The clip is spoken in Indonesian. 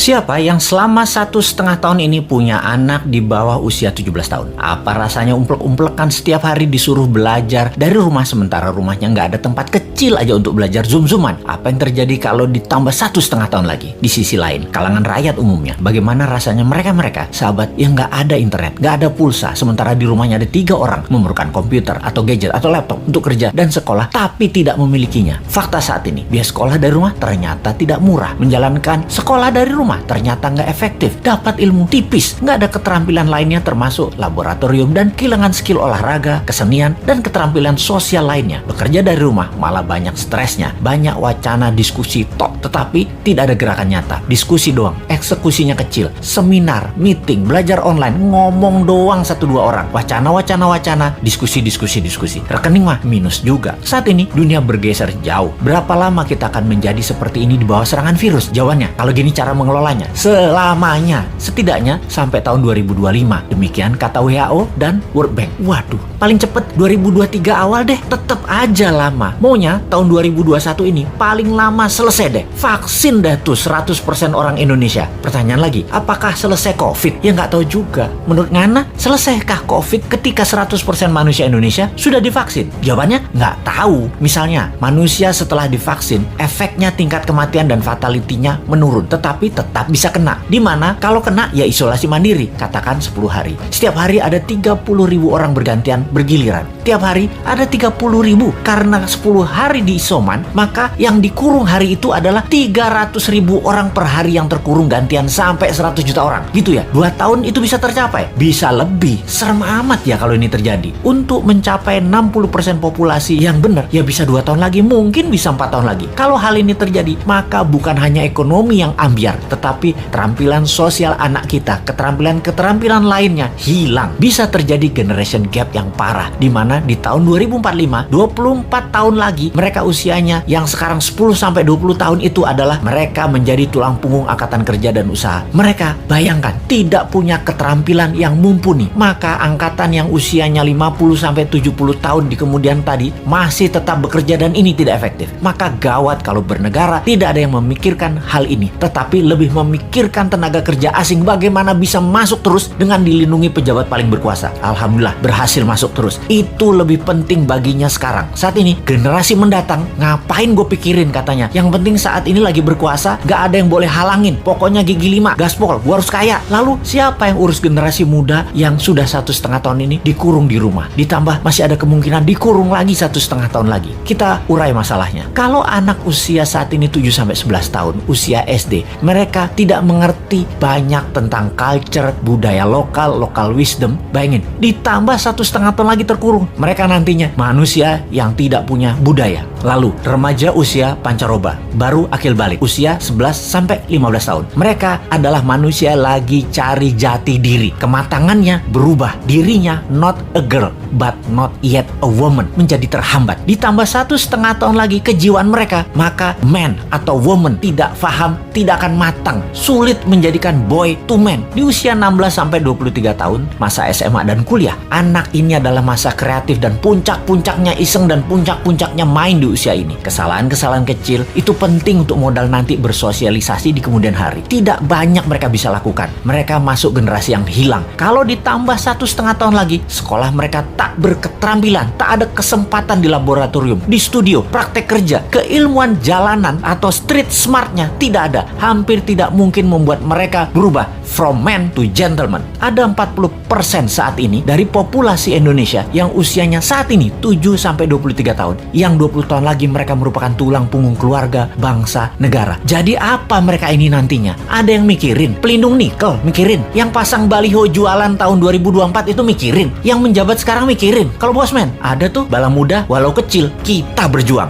Siapa yang selama 1,5 tahun ini punya anak di bawah usia 17 tahun? Apa rasanya umplek-umplekan setiap hari disuruh belajar dari rumah sementara rumahnya nggak ada tempat kecil aja untuk belajar zoom-zooman? Apa yang terjadi kalau ditambah 1,5 tahun lagi? Di sisi lain, kalangan rakyat umumnya, bagaimana rasanya mereka sahabat yang nggak ada internet, nggak ada pulsa, sementara di rumahnya ada 3 orang memerlukan komputer atau gadget atau laptop untuk kerja dan sekolah, tapi tidak memilikinya. Fakta saat ini, biaya sekolah dari rumah ternyata tidak murah. Menjalankan sekolah dari rumah ternyata nggak efektif, dapat ilmu tipis, nggak ada keterampilan lainnya termasuk laboratorium dan kehilangan skill olahraga, kesenian, dan keterampilan sosial lainnya. Bekerja dari rumah malah banyak stresnya, banyak wacana diskusi tok, tetapi tidak ada gerakan nyata. Diskusi doang, eksekusinya kecil, seminar, meeting, belajar online, ngomong doang 1-2 orang, wacana, diskusi. Rekening mah minus juga. Saat ini dunia bergeser jauh. Berapa lama kita akan menjadi seperti ini di bawah serangan virus? Jawabannya, kalau gini cara mengelolanya, selamanya, setidaknya sampai tahun 2025. Demikian kata WHO dan World Bank. Waduh, paling cepet 2023 awal deh. Tetep aja lama. Maunya tahun 2021 ini paling lama selesai deh. Vaksin deh tuh 100% orang Indonesia. Pertanyaan lagi, apakah selesai COVID? Ya nggak tahu juga. Menurut Ngana, selesaikah COVID ketika 100% manusia Indonesia sudah divaksin? Jawabannya nggak tahu. Misalnya, manusia setelah divaksin, efeknya tingkat kematian dan fatality-nya menurun, tetapi tetap bisa kena. Dimana kalau kena ya isolasi mandiri, katakan 10 hari. Setiap hari ada 30.000 orang bergantian bergiliran. Tiap hari ada 30.000. Karena 10 hari di isoman, maka yang dikurung hari itu adalah 300.000 orang per hari yang terkurung gantian sampai 100 juta orang. Gitu ya, 2 tahun itu bisa tercapai. Bisa lebih. Serem amat ya kalau ini terjadi. Untuk mencapai 60% populasi yang benar, ya bisa 2 tahun lagi, mungkin bisa 4 tahun lagi. Kalau hal ini terjadi, maka bukan hanya ekonomi yang ambiar, tetapi keterampilan sosial anak kita, keterampilan lainnya hilang. Bisa terjadi generation gap yang parah, di mana di tahun 2045, 24 tahun lagi, mereka usianya yang sekarang 10-20 tahun itu adalah mereka menjadi tulang punggung angkatan kerja dan usaha. Mereka, bayangkan, tidak punya keterampilan yang mumpuni. Maka angkatan yang usianya 50-70 tahun di kemudian tadi masih tetap bekerja dan ini tidak efektif. Maka gawat kalau bernegara tidak ada yang memikirkan hal ini, tetapi lebih memikirkan tenaga kerja asing bagaimana bisa masuk terus dengan dilindungi pejabat paling berkuasa. Alhamdulillah berhasil masuk terus. Itu lebih penting baginya sekarang. Saat ini generasi mendatang, ngapain gue pikirin katanya. Yang penting saat ini lagi berkuasa, gak ada yang boleh halangin. Pokoknya gigi 5, gaspol, gue harus kaya. Lalu siapa yang urus generasi muda yang sudah 1,5 tahun ini dikurung di rumah? Ditambah masih ada kemungkinan dikurung lagi 1,5 tahun lagi. Kita urai masalahnya. Kalau anak usia saat ini 7-11 tahun, usia SD, mereka tidak mengerti banyak tentang culture, budaya lokal wisdom. Bayangin, ditambah 1,5 tahun lagi terkurung. Mereka nantinya manusia yang tidak punya budaya. Lalu, remaja usia pancaroba, baru akil balik, usia 11-15 tahun. Mereka adalah manusia lagi cari jati diri. Kematangannya berubah. Dirinya not a girl, but not yet a woman. Menjadi terhambat. Ditambah 1,5 tahun lagi kejiwaan mereka, maka man atau woman tidak paham, tidak akan matang. Sulit menjadikan boy to man. Di usia 16-23 tahun, masa SMA dan kuliah, anak ini adalah masa kreatif dan puncak-puncaknya iseng dan puncak-puncaknya main di usia ini. Kesalahan-kesalahan kecil itu penting untuk modal nanti bersosialisasi di kemudian hari. Tidak banyak mereka bisa lakukan. Mereka masuk generasi yang hilang. Kalau ditambah 1,5 tahun lagi, sekolah mereka tak berketerampilan, tak ada kesempatan di laboratorium, di studio, praktek kerja, keilmuan jalanan atau street smartnya tidak ada. Hampir tidak mungkin membuat mereka berubah from man to gentleman. Ada 40% saat ini dari populasi Indonesia yang usianya saat ini 7-23 tahun. Yang 20 tahun lagi mereka merupakan tulang punggung keluarga, bangsa, negara. Jadi apa mereka ini nantinya? Ada yang mikirin pelindung nikel, mikirin. Yang pasang baliho jualan tahun 2024 itu mikirin. Yang menjabat sekarang mikirin. Kalau bosman, ada tuh bala muda walau kecil, kita berjuang.